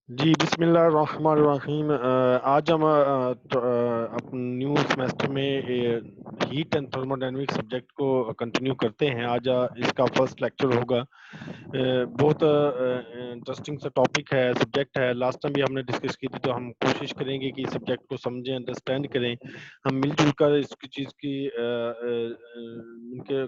जी, बिस्मिल्लाहिर्रहमानिर्रहीम। आज हम अपन न्यू सेमेस्टर में हीट एंड थर्मोडायनामिक सब्जेक्ट को कंटिन्यू करते हैं। आज इसका फर्स्ट लेक्चर होगा। बहुत इंटरेस्टिंग सा टॉपिक है, सब्जेक्ट है। लास्ट टाइम भी हमने डिस्कस की थी, तो हम कोशिश करेंगे कि सब्जेक्ट को समझें, अंडरस्टैंड करें। हम मिलजुल कर इसकी चीज़ की इनके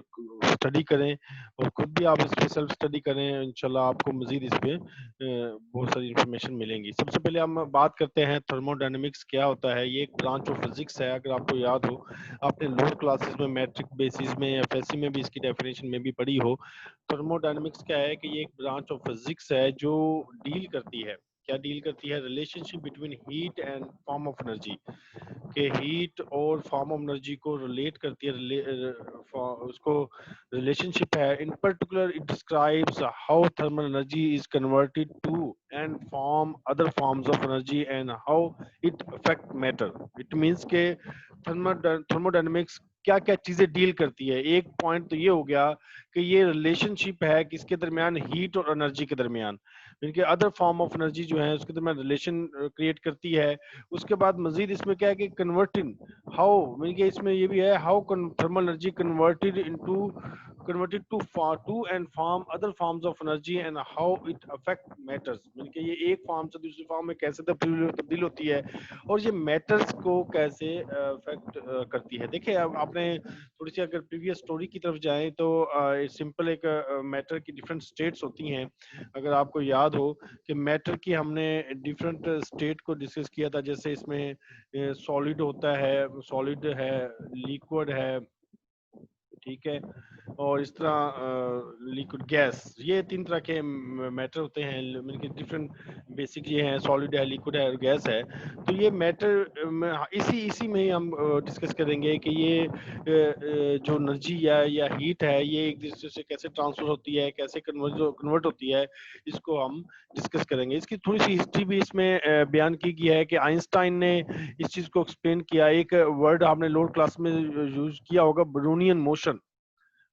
स्टडी करें और खुद भी आप इस पे सेल्फ स्टडी करें। इंशाल्लाह आपको मज़ीद इस पे बहुत सारी इन्फॉर्मेशन मिलेंगी। सबसे पहले हम बात करते हैं थर्मोडायनेमिक्स क्या होता है। ये एक ब्रांच ऑफ फिजिक्स है। अगर आपको याद हो, आपने लोअर क्लासेस में मैट्रिक बेसिस में, एफएससी में भी इसकी डेफिनेशन में भी पढ़ी हो। थर्मोडायनेमिक्स क्या है कि ये एक ब्रांच ऑफ फिजिक्स है जो डील करती है, क्या डील करती है, relationship between heat and form of energy, के हीट और फॉर्म ऑफ एनर्जी को रिलेट करती है। उसको रिलेशनशिप है। In particular it describes how thermal energy is converted to and form other forms of energy and how it affect matter. It means के thermodynamics क्या क्या चीजें डील करती है। एक पॉइंट तो ये हो गया कि ये रिलेशनशिप है किसके दरमियान, हीट और एनर्जी के दरमियान, इनके अदर फॉर्म ऑफ एनर्जी जो है उसके दरमियान रिलेशन क्रिएट करती है। उसके बाद मजीद इसमें क्या है कि कन्वर्टिंग हाउ, मीन के इसमें ये भी है how thermal energy converted to and form other forms of energy and how it affect matters, mean के ये एक फॉर्म से दूसरी फॉर्म में कैसे तब्दील होती है और ये मैटर्स को कैसे अफेक्ट करती है। देखिए, अब आपने थोड़ी सी अगर प्रीवियस स्टोरी की तरफ जाएं तो सिंपल एक मैटर की डिफरेंट स्टेट्स होती हैं। अगर आपको याद हो कि मैटर की हमने डिफरेंट स्टेट को डिस्कस किया था, जैसे इसमें सॉलिड होता है, सॉलिड है, लिक्विड है, ठीक है, और इस तरह लिक्विड गैस, ये तीन तरह के मैटर होते हैं। मतलब डिफरेंट बेसिक ये हैं, सॉलिड है, लिक्विड है और गैस है। तो ये मैटर इसी इसी में ही हम डिस्कस करेंगे कि ये जो एनर्जी या हीट है ये एक दूसरे से कैसे ट्रांसफर होती है, कैसे कन्वर्ट होती है, इसको हम डिस्कस करेंगे। इसकी थोड़ी सी हिस्ट्री भी इसमें बयान की गई है कि आइंस्टाइन ने इस चीज को एक्सप्लेन किया। एक वर्ड आपने लोअर क्लास में यूज किया होगा, ब्रोनियन मोशन।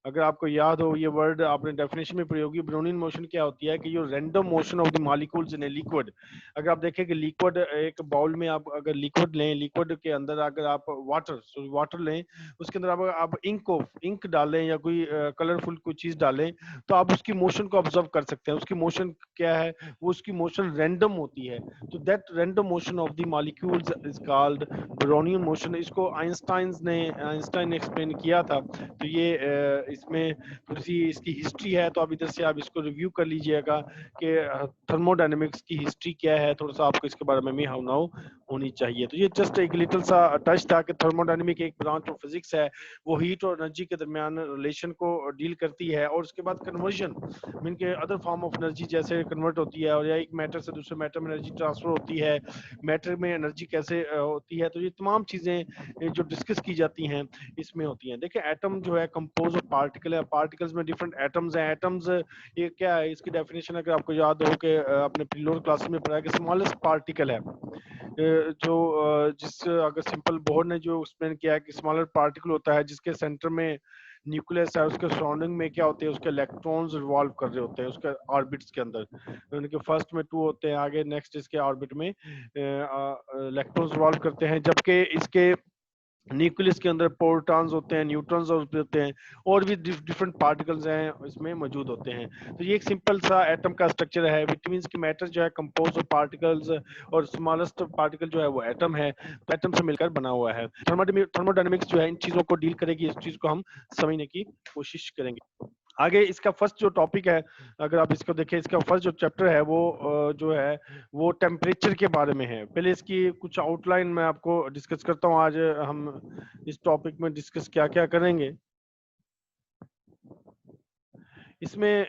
अगर आपको याद हो, ये वर्ड आपने डेफिनेशन में पढ़ी होगी। ब्रोनियन मोशन क्या होती है कि यो random motion of the molecules in a liquid. अगर आप देखें कि लिक्विड, एक बाउल में आप अगर लिक्विड लें, लिक्विड के अंदर अगर आप वाटर लें, उसके अंदर आप इंक डालें या कोई कलरफुल कोई चीज डालें, तो आप उसकी मोशन को ऑब्जर्व कर सकते हैं। उसकी मोशन क्या है, वो उसकी मोशन रैंडम होती है। तो that random motion of the molecules is called Brownian motion. इसको आइंस्टाइन ने एक्सप्लेन किया था। तो ये इसमें थोड़ी सी इसकी हिस्ट्री है, तो आप इधर से आप इसको रिव्यू कर लीजिएगा कि थर्मोडायनेमिक्स की हिस्ट्री क्या है। थोड़ा सा आपको इसके बारे में भी हाउ नाउ होनी चाहिए। तो ये जस्ट एक लिटिल सा टच था कि थर्मोडायनेमिक एक ब्रांच ऑफ फिजिक्स है, वो हीट और एनर्जी के दरमियान रिलेशन को डील करती है। और उसके बाद कन्वर्जन, मीन के अदर फॉर्म ऑफ एनर्जी जैसे कन्वर्ट होती है, और या एक मैटर से दूसरे मैटर में एनर्जी ट्रांसफर होती है, मैटर में एनर्जी कैसे होती है। तो ये तमाम चीजें जो डिस्कस की जाती हैं इसमें होती हैं। देखिए, एटम जो है कंपोज ऑफ पार्टिकल है, पार्टिकल्स में डिफरेंट एटम्स हैं। एटम्स ये क्या है, इसकी डेफिनेशन अगर आपको याद हो कि आपने लोअर क्लास में पढ़ा कि स्मॉलेस्ट पार्टिकल है, जो जिस अगर सिंपल बोर ने जो एक्सप्लेन किया है कि स्मॉलर पार्टिकल होता है जिसके सेंटर में न्यूक्लियस है, उसके सराउंडिंग में क्या होते हैं, उसके इलेक्ट्रॉन्स रिवॉल्व कर रहे होते हैं उसके ऑर्बिट्स के अंदर। उनके फर्स्ट में 2 होते हैं, आगे नेक्स्ट इसके ऑर्बिट में इलेक्ट्रॉन्स रिवॉल्व करते हैं, जबकि इसके न्यूक्लियस के अंदर प्रोटॉन्स होते हैं, न्यूट्रॉन्स होते हैं, और भी डिफरेंट पार्टिकल्स हैं इसमें मौजूद होते हैं। तो ये एक सिंपल सा एटम का स्ट्रक्चर है, विच मींस कि मैटर जो है कंपोज ऑफ पार्टिकल्स, और स्मॉलेस्ट पार्टिकल जो है वो एटम है, तो एटम से मिलकर बना हुआ है। थर्मोडायनेमिक्स जो है इन चीजों को डील करेगी, इस चीज को हम समझने की कोशिश करेंगे। आगे इसका फर्स्ट जो टॉपिक है, अगर आप इसको देखें, इसका फर्स्ट जो चैप्टर है वो जो है वो टेम्परेचर के बारे में है। पहले इसकी कुछ आउटलाइन मैं आपको डिस्कस करता हूँ। आज हम इस टॉपिक में डिस्कस क्या क्या करेंगे। इसमें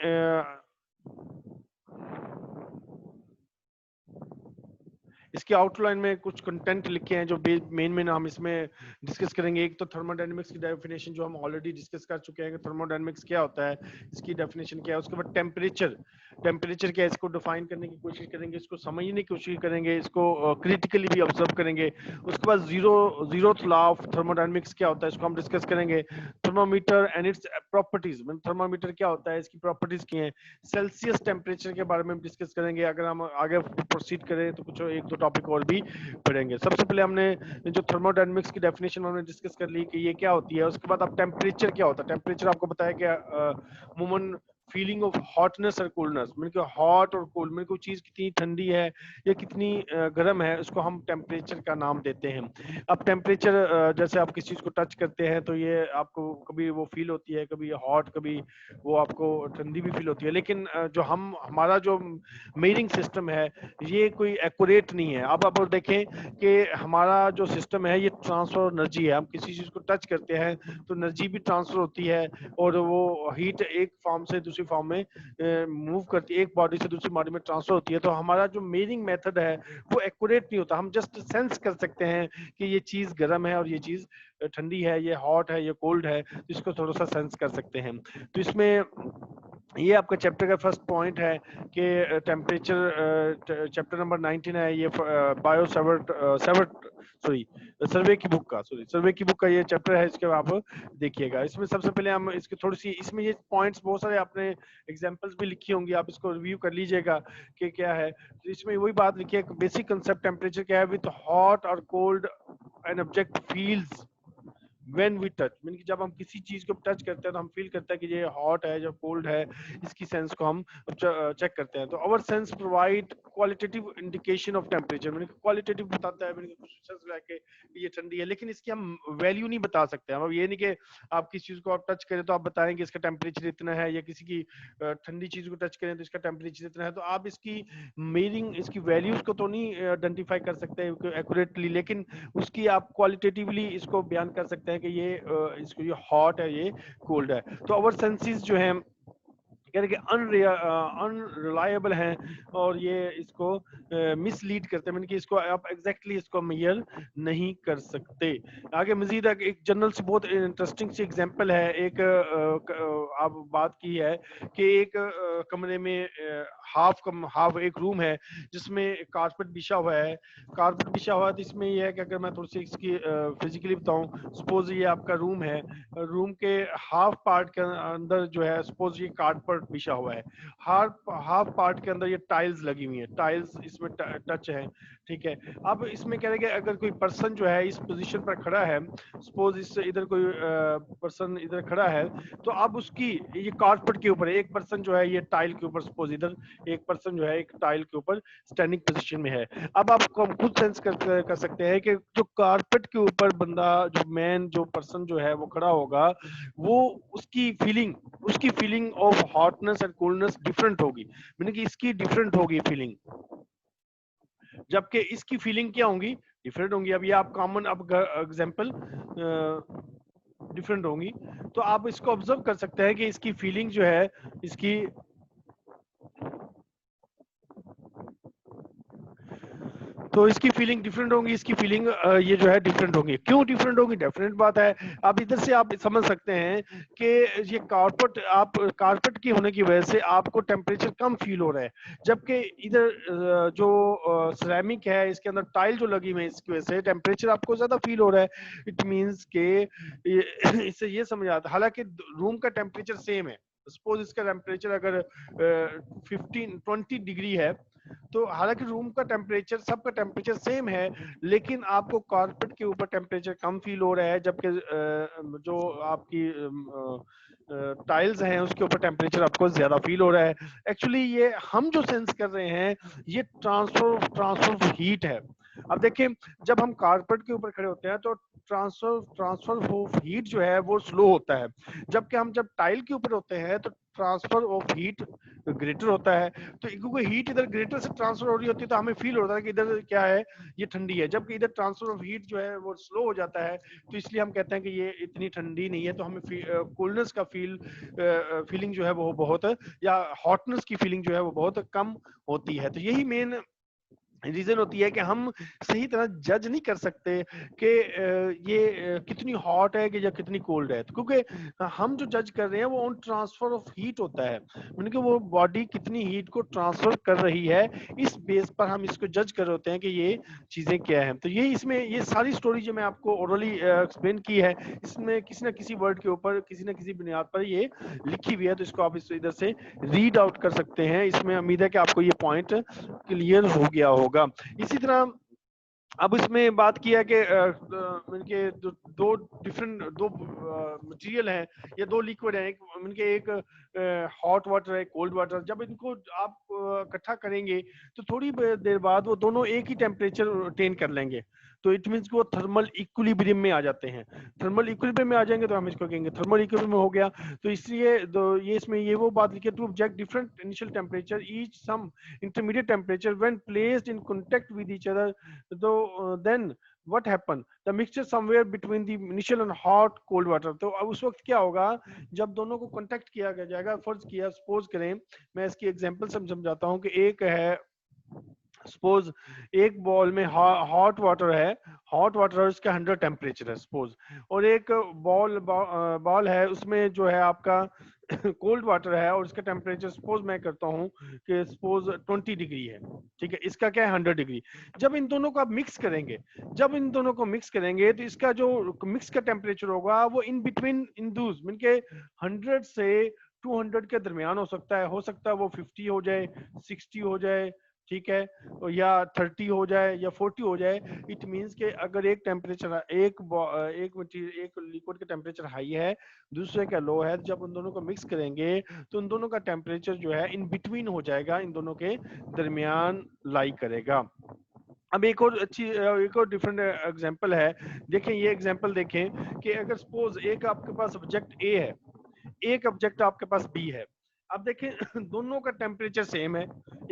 इसकी आउटलाइन में कुछ कंटेंट लिखे हैं जो मेन मेन हम इसमें डिस्कस करेंगे। एक तो थर्मोडायनेमिक्स की डेफिनेशन जो हम ऑलरेडी डिस्कस कर चुके हैं कि थर्मोडायनेमिक्स क्या होता है, इसकी डेफिनेशन क्या है। उसके बाद टेम्परेचर, टेम्परेचर क्या है इसको डिफाइन करने की कोशिश करेंगे, इसको समझने की कोशिश करेंगे, इसको क्रिटिकली भी ऑब्जर्व करेंगे। उसके बाद जीरोथ लॉ ऑफ थर्मोडायनेमिक्स क्या होता है इसको हम डिस्कस करेंगे। Thermometer and its properties, thermometer क्या होता है, इसकी प्रॉपर्टीज क्या है। सेल्सियस टेम्परेचर के बारे में डिस्कस करेंगे। अगर हम आगे प्रोसीड करें तो कुछ एक दो टॉपिक और भी पढ़ेंगे। सबसे पहले हमने जो थर्मोडायनेमिक्स की डेफिनेशन हमने डिस्कस कर ली कि ये क्या होती है। उसके बाद अब टेम्परेचर क्या होता है। टेम्परेचर आपको बताया कि मूवमेंट फीलिंग ऑफ हॉटनेस और कोल्डनेस, मतलब कि हॉट और कोल्ड, मतलब कोई चीज कितनी ठंडी है या कितनी गर्म है, उसको हम टेम्परेचर का नाम देते हैं। अब टेम्परेचर जैसे आप किसी चीज को टच करते हैं तो ये आपको कभी वो फील होती है, कभी हॉट, कभी वो आपको ठंडी भी फील होती है। लेकिन जो हमारा जो मेजरिंग सिस्टम है ये कोई एक्यूरेट नहीं है। अब आप देखें कि हमारा जो सिस्टम है ये ट्रांसफर एनर्जी है। हम किसी चीज को टच करते हैं तो एनर्जी भी ट्रांसफर होती है और वो हीट एक फॉर्म से दूसरी फॉर्म में मूव करती है, एक बॉडी से दूसरी बॉडी में ट्रांसफर होती है। तो हमारा जो मेजरिंग मेथड है वो एक्यूरेट नहीं होता। हम जस्ट सेंस कर सकते हैं कि ये चीज गर्म है और ये चीज ठंडी है, ये हॉट है, ये कोल्ड है, तो इसको थोड़ा सा सेंस कर सकते हैं। तो इसमें ये आपका चैप्टर का फर्स्ट पॉइंट है कि टेम्परेचर, चैप्टर नंबर 19 है ये, बायो सर्वे की बुक का ये चैप्टर है। इसके आप देखिएगा। इसमें सबसे पहले हम इसके थोड़ी सी, इसमें ये पॉइंट्स बहुत सारे आपने एग्जांपल्स भी लिखी होंगी, आप इसको रिव्यू कर लीजिएगा कि क्या है। तो इसमें वही बात लिखी है, बेसिक कंसेप्ट टेम्परेचर क्या है। विद हॉट और cold an object feels when we touch, mean कि जब हम किसी चीज को टच करते हैं तो हम फील करते हैं कि ये हॉट है या कोल्ड है, इसकी सेंस को हम चेक करते हैं। तो our sense provide qualitative indication of temperature, mean qualitative बताता है, मीन कुछ सेंस लेके ये ठंडी है, लेकिन इसकी हम वैल्यू नहीं बता सकते। हम अब ये नहीं कि आप किसी चीज को आप टच करें तो आप बताएंगे इसका टेम्परेचर इतना है, या किसी की ठंडी चीज को टच करें तो इसका टेम्परेचर इतना है। तो आप इसकी मीनिंग, इसकी वैल्यूज को तो नहीं आइडेंटिफाई कर सकते एक्यूरेटली, लेकिन उसकी आप क्वालिटेटिवली इसको बयान कर सकते हैं कि ये इसको ये हॉट है, ये कोल्ड है। तो आवर सेंसेस जो है कह रहे कि अनरिलायबल हैं और ये इसको मिसलीड करते हैं, कि इसको आप एग्जैक्टली इसको मेजर नहीं कर सकते। आगे मजीद एक जनरल से बहुत इंटरेस्टिंग सी एग्जांपल है। एक आप बात की है कि एक कमरे में हाफ एक रूम है जिसमें कारपेट बिछा हुआ है। कारपेट बिछा हुआ है तो इसमें यह है कि अगर मैं थोड़ी सी इसकी फिजिकली बताऊं, सपोज ये आपका रूम है, रूम के हाफ पार्ट के अंदर जो है सपोज ये कारपेट बिछा हुआ है, हाफ पार्ट के अंदर ये टाइल्स लगी हुई है, टाइल्स इसमें टच है, ठीक है। अब इसमें कह रहे कि अगर कोई पर्सन जो है इस पोजीशन पर खड़ा है, सपोज इस इधर कोई पर्सन इधर खड़ा है, तो अब उसकी ये कारपेट के ऊपर एक पर्सन जो है ये टाइल के ऊपर, सपोज इधर एक पर्सन जो है एक टाइल के ऊपर स्टैंडिंग पोजीशन में है। अब आपको हम खुद सेंस कर सकते हैं कि जो कारपेट के ऊपर बंदा, जो मैन, जो पर्सन जो है वो खड़ा होगा, वो उसकी feeling of hotness and coldness different होगी, मतलब कि इसकी डिफरेंट होगी फीलिंग, जबकि इसकी फीलिंग क्या होंगी, डिफरेंट होंगी। अब ये आप कॉमन, अब एग्जांपल डिफरेंट होंगी, तो आप इसको ऑब्जर्व कर सकते हैं कि इसकी फीलिंग जो है, इसकी तो इसकी फीलिंग डिफरेंट होंगी, इसकी फीलिंग ये जो है डिफरेंट होंगी। क्यों डिफरेंट होंगी, डेफिनेट बात है। अब इधर से आप समझ सकते हैं कि ये कारपेट की होने की वजह से आपको टेम्परेचर कम फील हो रहा है, जबकि इधर जो सिरेमिक है इसके अंदर टाइल जो लगी हुई है, इसकी वजह से टेम्परेचर आपको ज्यादा फील हो रहा है। इट मीन्स के इससे ये समझ आता है, हालांकि रूम का टेम्परेचर सेम है, सपोज इसका टेम्परेचर अगर 20 डिग्री है, तो हालांकि रूम का टेम्परेचर, सबका टेम्परेचर सेम है, लेकिन आपको कारपेट के ऊपर टेम्परेचर कम फील हो रहा है, जबकि जो आपकी टाइल्स हैं उसके ऊपर टेम्परेचर आपको ज्यादा फील हो रहा है। एक्चुअली ये हम जो सेंस कर रहे हैं ये ट्रांसफर हीट है। अब देखिए, जब हम कारपेट के ऊपर खड़े होते हैं तो ट्रांसफर ऑफ हीट जो है वो स्लो होता है, जबकि हम जब टाइल के ऊपर होते हैं तो ट्रांसफर ऑफ हीट ग्रेटर होता है। तो क्योंकि हीट इधर ग्रेटर से ट्रांसफर हो रही होती है तो हमें फील होता है कि इधर क्या है, ये ठंडी है, जबकि इधर ट्रांसफर ऑफ हीट जो है वो स्लो हो जाता है, तो इसलिए हम कहते हैं कि ये इतनी ठंडी नहीं है। तो हमें कोल्डनेस का फीलिंग जो है वो बहुत, या हॉटनेस की फीलिंग जो है वो बहुत कम होती है। तो यही मेन रीजन होती है कि हम सही तरह जज नहीं कर सकते कि ये कितनी हॉट है कि या कितनी कोल्ड है, तो क्योंकि हम जो जज कर रहे हैं वो ऑन ट्रांसफर ऑफ हीट होता है, यानी कि वो बॉडी कितनी हीट को ट्रांसफर कर रही है, इस बेस पर हम इसको जज कर रहे होते हैं कि ये चीजें क्या है। तो ये इसमें ये सारी स्टोरी जो मैं आपको ओरली एक्सप्लेन की है, इसमें किसी ना किसी वर्ड के ऊपर किसी ना किसी बुनियाद पर ये लिखी हुई है, तो इसको आप इस इधर से रीड आउट कर सकते हैं। इसमें उम्मीद है कि आपको ये पॉइंट क्लियर हो गया होगा। इसी तरह अब इसमें बात किया कि इनके दो डिफरेंट दो मटेरियल हैं या दो लिक्विड हैं, इनके एक हॉट वाटर है, कोल्ड वाटर। जब इनको आप इकट्ठा करेंगे तो थोड़ी देर बाद वो दोनों एक ही टेम्परेचर अटेन कर लेंगे, तो इट मीन्स वो थर्मल इक्विलिब्रियम में आ जाते हैं। थर्मल इक्विलिब्रियम में आ जाएंगे तो हम इसको कहेंगे थर्मल इक्विलिब्रियम हो गया। तो इसलिए ये इसमें ये वो बात लिखी है, two object different initial temperature each some intermediate temperature when placed in contact with each other, then what happen, the mixture somewhere between the initial and hot cold water। तो अब उस वक्त क्या होगा जब दोनों को कांटेक्ट किया जाएगा, फर्ज किया सपोज करें, मैं इसकी एग्जांपल समझाता हूँ कि एक है सपोज एक बॉल में हॉट वाटर है, हॉट वाटर इसका 100 टेम्परेचर है सपोज, और एक बॉल है उसमें जो है आपका कोल्ड वाटर है और इसका टेम्परेचर सपोज मैं करता हूँ कि सपोज 20 डिग्री है, ठीक है, इसका क्या है 100 डिग्री। जब इन दोनों को आप मिक्स करेंगे, जब इन दोनों को मिक्स करेंगे तो इसका जो मिक्स का टेम्परेचर होगा वो इन बिटवीन इन दूस मीन के 100 से 200 के दरमियान हो सकता है वो 50 हो जाए, 60 हो जाए, ठीक है, या 30 हो जाए या 40 हो जाए। इट मींस कि अगर एक टेम्परेचर एक लिक्विड का टेम्परेचर हाई है, दूसरे का लो है, जब उन दोनों को मिक्स करेंगे तो उन दोनों का टेम्परेचर जो है इन बिटवीन हो जाएगा, इन दोनों के दरमियान लाई करेगा। अब एक और डिफरेंट एग्जांपल है, देखें ये एग्जांपल देखें कि अगर सपोज एक आपके पास ऑब्जेक्ट ए है, एक ऑब्जेक्ट आपके पास बी है। अब देखें दोनों का टेम्परेचर सेम है,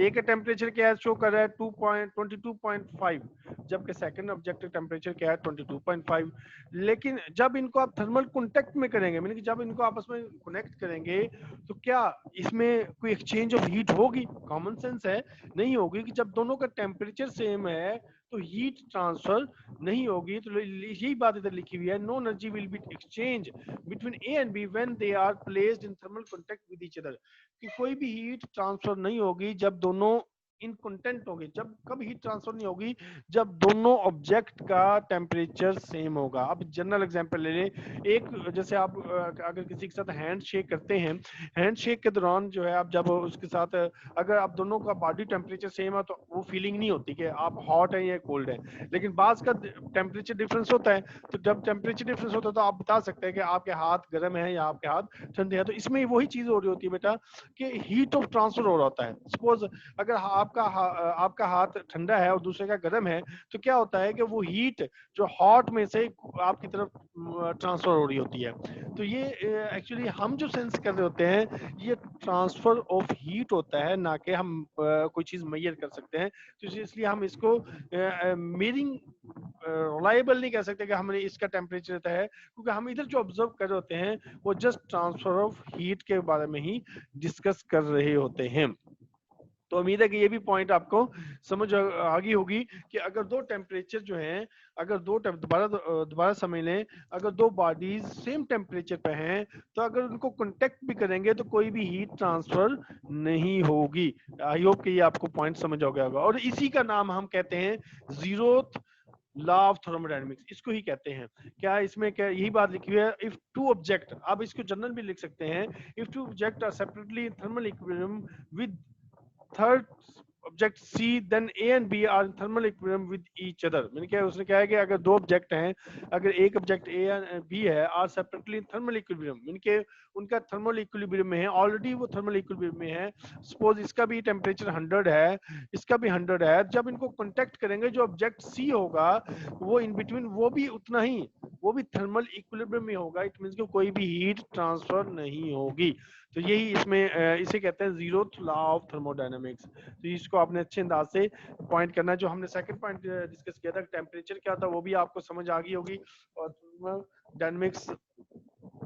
एक का टेम्परेचर क्या है शो कर रहा है 22.5, जबकि सेकंड ऑब्जेक्ट का टेम्परेचर क्या है 22.5। लेकिन जब इनको आप थर्मल कॉन्टेक्ट में करेंगे, यानी कि जब इनको आपस में कनेक्ट करेंगे, तो क्या इसमें कोई एक्सचेंज ऑफ हीट होगी? कॉमन सेंस है, नहीं होगी। कि जब दोनों का टेम्परेचर सेम है तो हीट ट्रांसफर नहीं होगी। तो यही बात इधर लिखी हुई है, no energy will be exchange between A and B when they are placed in thermal contact with each other, कि कोई भी हीट ट्रांसफर नहीं होगी जब दोनों इन कंटेंट होगी। जब कब हीट ट्रांसफर नहीं होगी? जब दोनों ऑब्जेक्ट का टेम्परेचर सेम होगा। अब जनरल एग्जांपल ले लें, एक जैसे आप अगर किसी के साथ हैंड शेक करते हैं, हैंड शेक के दौरान जो है आप जब उसके साथ अगर आप दोनों का बॉडी टेम्परेचर सेम है तो वो फीलिंग नहीं होती कि आप हॉट है या कोल्ड है। लेकिन बाज का टेम्परेचर डिफरेंस होता है, तो जब टेम्परेचर डिफरेंस होता है तो आप बता सकते हैं कि आपके हाथ गर्म है या आपके हाथ ठंडे हैं। तो इसमें वही चीज हो रही होती है बेटा कि हीट ऑफ ट्रांसफर हो रहा होता है। सपोज अगर आपका हाथ ठंडा है और दूसरे का गर्म है, तो क्या होता है कि वो हीट जो हॉट में से आपकी तरफ ट्रांसफर हो रही होती है। तो ये एक्चुअली हम जो सेंस कर रहे होते हैं ये ट्रांसफर ऑफ हीट होता है, ना कि हम कोई चीज मेजर कर सकते हैं। तो इसलिए हम इसको मेजरिंग रिलायबल नहीं कह सकते कि हमने इसका टेम्परेचर रहता है, क्योंकि हम इधर जो ऑब्जर्व कर रहे होते हैं वो जस्ट ट्रांसफर ऑफ हीट के बारे में ही डिस्कस कर रहे होते हैं। तो उम्मीद है कि ये भी पॉइंट आपको समझ आ गई होगी कि अगर दो टेम्परेचर जो हैं, अगर दोबारा समझ लें, अगर दो बॉडीज सेम टेम्परेचर पे हैं तो अगर उनको कांटेक्ट भी करेंगे तो कोई भी हीट ट्रांसफर नहीं होगी। आई होप कि ये आपको पॉइंट समझ आ गया होगा। और इसी का नाम हम कहते हैं जीरोथ लॉ ऑफ थर्मोडायनेमिक्स, इसको ही कहते हैं। क्या इसमें क्या यही बात लिखी हुई है, इफ टू ऑब्जेक्ट, आप इसको जनरल भी लिख सकते हैं, if two object are separately thermal equilibrium with third object C, then A and B are thermal equilibrium with each other. मैंने क्या उसने कहा है कि अगर दो ऑब्जेक्ट हैं, अगर एक ऑब्जेक्ट ए एंड बी है, आर सेपरेटली थर्मल इक्विलिब्रियम, मैंने के उनका थर्मल इक्विलिब्रियम में है, ऑलरेडी वो थर्मल इक्विलिब्रियम में है। सपोज इसका भी टेम्परेचर 100 है, इसका भी 100 है। जब इनको कांटेक्ट करेंगे जो ऑब्जेक्ट सी होगा वो इन बिटवीन वो भी उतना ही, वो भी थर्मल इक्विलिब्रियम में होगा। इट मींस कि कोई भी हीट ट्रांसफर नहीं होगी। तो यही इसमें इसे कहते हैं जीरोथ लॉ ऑफ थर्मोडायनेमिक्स। तो इसको आपने अच्छे अंदाज से पॉइंट करना है। जो हमने सेकंड पॉइंट डिस्कस किया था टेम्परेचर क्या था, वो भी आपको समझ आ गई होगी। और thermodynamics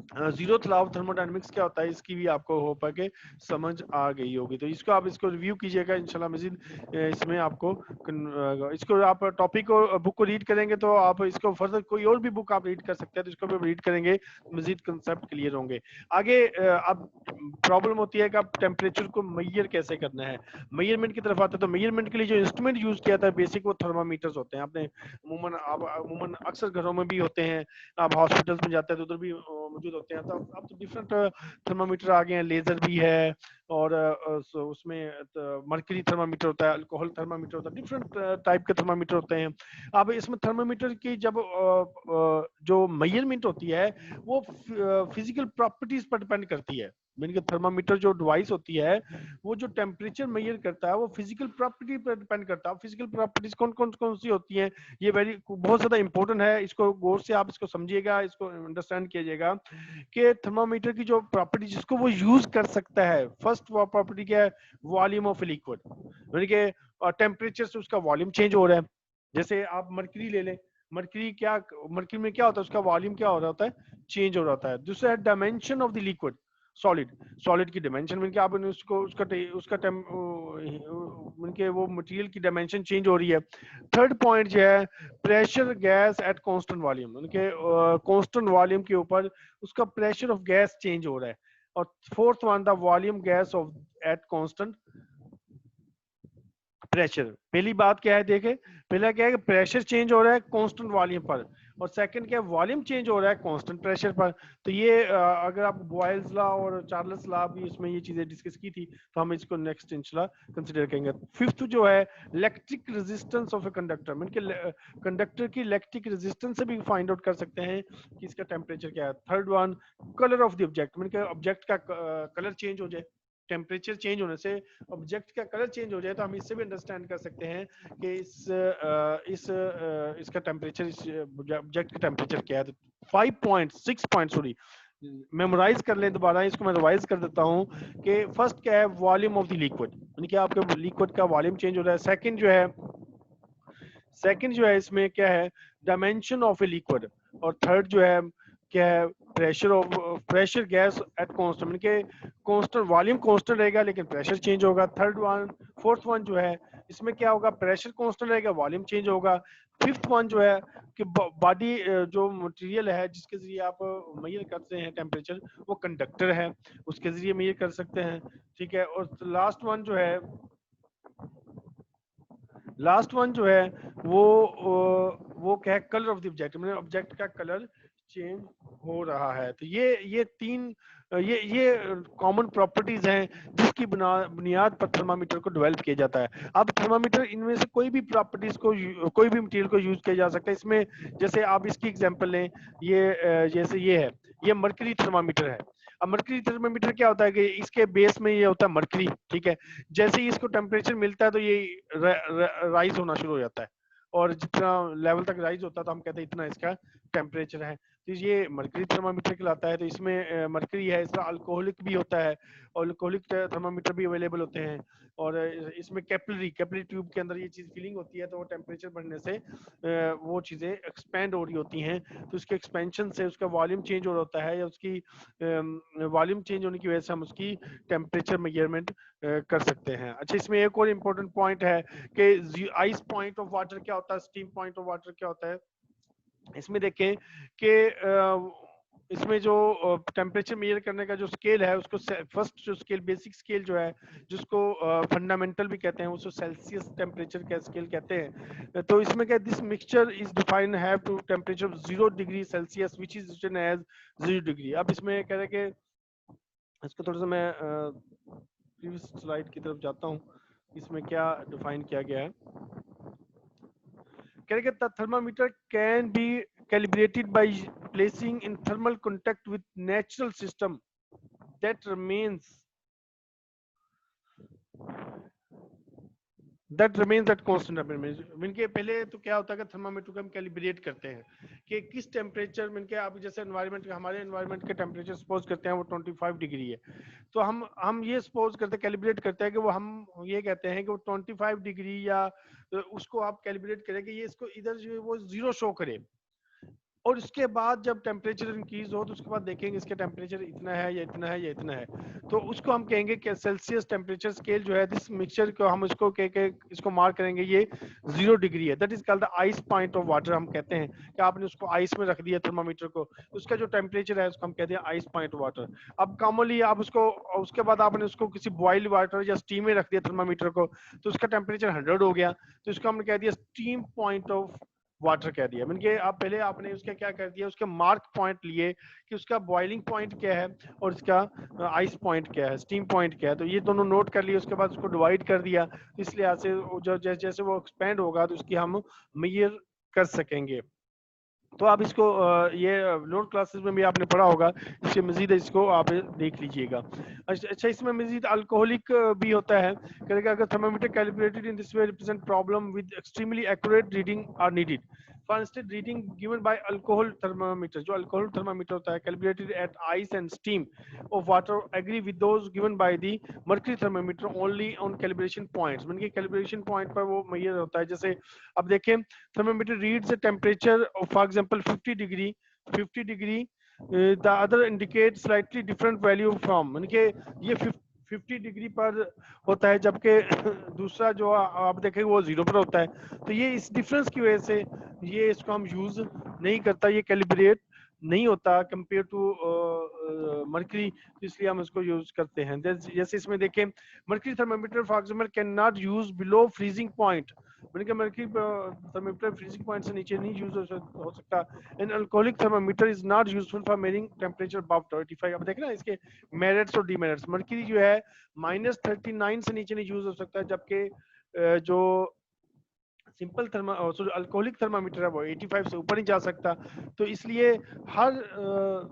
zero law of thermodynamics क्या होता है, इसकी भी आपको हो पाके समझ आ गई होगी। तो इसको आप इसको रिव्यू कीजिएगा इंशाल्लाह मजीद। इसमें आपको इसको आप टॉपिक को बुक को रीड करेंगे तो आप इसको फर्दर कोई और भी बुक आप रीड कर सकते हैं, तो इसको भी रीड करेंगे मजीद कंसेप्ट क्लियर होंगे। आगे अब प्रॉब्लम होती है कि आप टेम्परेचर को मेजर कैसे करना है। मेजरमेंट की तरफ आते हैं तो मेजरमेंट के लिए जो इंस्ट्रूमेंट यूज किया था बेसिक वो थर्मामीटर्स होते हैं। आपने अमूमन अक्सर घरों में भी होते हैं, आप हॉस्पिटल्स में जाते हैं तो उधर भी मौजूद होते हैं। तो अब तो डिफरेंट थर्मामीटर आ गए हैं, लेजर भी है और उसमें मर्करी थर्मामीटर होता है, अल्कोहल थर्मामीटर होता है, डिफरेंट टाइप के थर्मामीटर होते हैं। अब इसमें थर्मामीटर की जब जो मेजरमेंट होती है वो फिजिकल प्रॉपर्टीज पर डिपेंड करती है। मीन के थर्मामीटर जो डिवाइस होती है वो जो टेम्परेचर मेजर करता है वो फिजिकल प्रॉपर्टी पर डिपेंड करता है। फिजिकल प्रॉपर्टीज कौन कौन कौन सी होती हैं, ये बहुत ज्यादा इंपॉर्टेंट है, इसको गौर से आप इसको समझिएगा, इसको अंडरस्टैंड कीजिएगा कि थर्मामीटर की जो प्रॉपर्टी जिसको वो यूज कर सकता है, फर्स्ट वो प्रॉपर्टी क्या है, वॉल्यूम ऑफ लिक्विड, यानी कि टेम्परेचर से उसका वॉल्यूम चेंज हो रहा है। जैसे आप मर्करी ले लें, मर्करी में क्या होता है, उसका वॉल्यूम क्या हो रहा होता है, चेंज हो रहा होता है। दूसरा है dimension of the liquid, solid की डायमेंशन में क्या आप उसको उसका उसका उनके वो मटेरियल की डायमेंशन चेंज हो रही है। थर्ड पॉइंट जो है pressure gas at constant volume, उनके कांस्टेंट वॉल्यूम के ऊपर उसका प्रेशर ऑफ गैस चेंज हो रहा है। और fourth one the volume gas off at constant pressure. पहली बात क्या है, देखे पहला क्या है कि प्रेशर चेंज हो रहा है कांस्टेंट वॉल्यूम पर, और सेकंड क्या है, वॉल्यूम चेंज हो रहा है कांस्टेंट प्रेशर पर। तो ये अगर आप बॉयल्स लॉ और चार्ल्स लॉ भी इसमें ये चीजें डिस्कस की थी, तो हम इसको नेक्स्ट इंशाल्लाह कंसीडर करेंगे। फिफ्थ जो है electric resistance of a conductor, मतलब कंडक्टर की इलेक्ट्रिक रेजिस्टेंस से भी फाइंड आउट कर सकते हैं कि इसका टेम्परेचर क्या है। Third one colour of the object, मतलब ऑब्जेक्ट का कलर चेंज हो जाए, टेम्परेचर चेंज होने से ऑब्जेक्ट का कलर चेंज हो जाए, तो हम इससे भी अंडरस्टैंड कर सकते हैं कि इसका टेम्परेचर, इस ऑब्जेक्ट का टेम्परेचर क्या है। 6 पॉइंट सॉरी मेमोराइज कर लें दोबारा, इसको मैं रिवाइज कर देता हूं कि फर्स्ट क्या है, वॉल्यूम ऑफ द लिक्विड, यानी कि आपके लिक्विड का वॉल्यूम चेंज हो रहा है। सेकंड जो है इसमें क्या है, डायमेंशन ऑफ ए लिक्विड। और थर्ड जो है क्या है, प्रेशर गैस एट कांस्टेंट, के कांस्टेंट वॉल्यूम कांस्टेंट रहेगा लेकिन प्रेशर चेंज होगा। फोर्थ वन जो है इसमें क्या होगा, प्रेशर कांस्टेंट रहेगा, वॉल्यूम चेंज होगा। फिफ्थ वन जो है कि बॉडी जो मटेरियल है जिसके जरिए आप मेजर करते हैं टेम्परेचर, वो कंडक्टर है, उसके जरिए मेजर कर सकते हैं, ठीक है। और लास्ट वन जो है वो क्या है, कलर ऑफ द ऑब्जेक्ट, मतलब ऑब्जेक्ट का कलर चेंज हो रहा है। तो ये तीन ये कॉमन प्रॉपर्टीज हैं जिसकी बुनियाद पर थर्मामीटर को डेवलप किया जाता है। अब थर्मामीटर इनमें से कोई भी प्रॉपर्टीज को कोई भी मटेरियल को यूज किया जा सकता है। इसमें जैसे आप इसकी एग्जांपल लें, जैसे ये है, ये मर्करी थर्मामीटर है। अब मर्करी थर्मामीटर क्या होता है कि इसके बेस में ये होता है मर्करी, ठीक है। जैसे ही इसको टेम्परेचर मिलता है तो ये राइज होना शुरू हो जाता है, और जितना लेवल तक राइज होता है तो हम कहते हैं इतना इसका टेम्परेचर है। तो ये मर्करी थर्मामीटर कहलाता है। तो इसमें मर्करी है, इसका अल्कोहलिक भी होता है, और अल्कोहलिक थर्मामीटर भी अवेलेबल होते हैं। और इसमें कैपिलरी ट्यूब के अंदर ये चीज फीलिंग होती है, तो वो टेम्परेचर बढ़ने से वो चीजें एक्सपेंड हो रही होती हैं, तो उसके एक्सपेंशन से उसका वॉल्यूम चेंज हो होता है, या उसकी वॉल्यूम चेंज होने की वजह से हम उसकी टेम्परेचर मेजरमेंट कर सकते हैं। अच्छा, इसमें एक और इम्पोर्टेंट पॉइंट है कि आइस पॉइंट ऑफ वाटर क्या होता है, स्टीम पॉइंट ऑफ वाटर क्या होता है। इसमें देखें कि इसमें जो टेम्परेचर मेजर करने का जो स्केल है, उसको फर्स्ट जो स्केल, बेसिक स्केल जो है, जिसको फंडामेंटल भी कहते हैं, उसको सेल्सियस टेम्परेचर का स्केल कहते हैं। तो इसमें क्या, this mixture is defined have two temperature 0 degree Celsius which is written as 0 degree. अब इसमें कह रहे हैं कि इसको थोड़ा सा मैं प्रीवियस स्लाइड की तरफ जाता हूँ, इसमें क्या डिफाइन किया गया है। The thermometer can be calibrated by placing in thermal contact with natural system that remains at constant temperature। Mean के पहले तो क्या होता है कि थर्मामीटर को हम कैलिब्रेट करते हैं कि किस टेम्परेचर, मीन के आप जैसे एनवायरनमेंट, हमारे एनवायरनमेंट के टेम्परेचर सपोज करते हैं वो 25 डिग्री है, तो हम ये सपोज करते हैं, कैलिब्रेट करते हैं कि वो, हम ये कहते हैं कि वो 25 डिग्री, या उसको आप कैलिब्रेट करें कि ये इसको इधर जो है वो 0 शो करे, और उसके बाद जब टेम्परेचर इंक्रीज हो तो उसके बाद देखेंगे इसके टेम्परेचर इतना है या इतना है या इतना है, तो उसको हम कहेंगे कि सेल्सियस टेम्परेचर स्केल जो है दिस मिक्सचर को हम इसको कह के इसको मार्क करेंगे ये 0 डिग्री है, that is called the ice point of water. हम कहते हैं कि आपने उसको आइस में रख दिया थर्मामीटर को, उसका जो टेम्परेचर है उसको हम कहते हैं आइस पॉइंट ऑफ वाटर। अब कॉमनली आप उसको उसके बाद आपने उसको किसी बॉइल्ड वाटर या स्टीम में रख दिया थर्मामीटर को, तो उसका टेम्परेचर 100 हो गया, तो इसको हमने कह दिया स्टीम पॉइंट ऑफ वाटर कह दिया। मैंने कि आप पहले आपने उसका क्या कर दिया, उसके मार्क पॉइंट लिए कि उसका बॉइलिंग पॉइंट क्या है और इसका आइस पॉइंट क्या है, स्टीम पॉइंट क्या है, तो ये दोनों नोट कर लिए। उसके बाद उसको डिवाइड कर दिया, इसलिए ऐसे जो जैसे जैसे वो एक्सपेंड होगा तो उसकी हम मेजर कर सकेंगे। तो आप इसको ये लोअर क्लासेस में भी आपने पढ़ा होगा, इससे मजीद इसको आप देख लीजिएगा। अच्छा, इसमें मजीद अल्कोहलिक भी होता है, करेगा अगर thermometer calibrated in this way represent problem with extremely accurate reading are needed. For instance reading given by alcohol thermometer, जो अल्कोहल थर्मामीटर होता है calibrated at ice and steam of water agree with those given by the mercury thermometer only on calibration points. मतलब कि calibration point पर वो major होता है। जैसे अब देखें, thermometer reads the temperature of, for example, 50 degree, the other indicates slightly different value from, यानी कि ये 50 डिग्री पर होता है जबकि दूसरा जो आप देखेंगे वो 0 पर होता है। तो ये इस डिफरेंस की वजह से ये इसको हम यूज नहीं करता, ये कैलिब्रेट नहीं होता कंपेयर टू मर्करी, इसलिए हम इसको यूज करते हैं। जैसे इसमें देखें, mercury thermometer for example can not use below freezing point, मैंने कहा मर्करी थर्मामीटर फ्रीजिंग पॉइंट से नीचे नहीं यूज हो सकता। And alcoholic thermometer is not useful for measuring temperature above 35। अब देखें ना इसके मेरिट्स और डीमेरिट्स, मर्करी जो है -39 से नीचे नहीं यूज हो सकता, जबकि जो सिंपल अल्कोहलिक थर्मामीटर है वो 85 से ऊपर नहीं जा सकता। तो इसलिए हर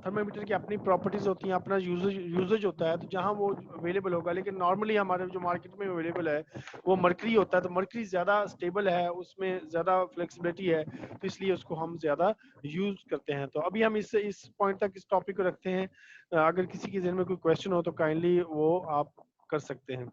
थर्मामीटर की अपनी प्रॉपर्टीज होती हैं, अपना यूजेज होता है, तो जहां वो अवेलेबल होगा। लेकिन नॉर्मली हमारे जो मार्केट में अवेलेबल है वो मर्करी होता है, तो मर्करी ज़्यादा स्टेबल है, उसमें ज़्यादा फ्लेक्सिबिलिटी है, तो इसलिए उसको हम ज़्यादा यूज करते हैं। तो अभी हम इस पॉइंट तक इस टॉपिक को रखते हैं। अगर किसी के जहन में कोई क्वेश्चन हो तो काइंडली वो आप कर सकते हैं।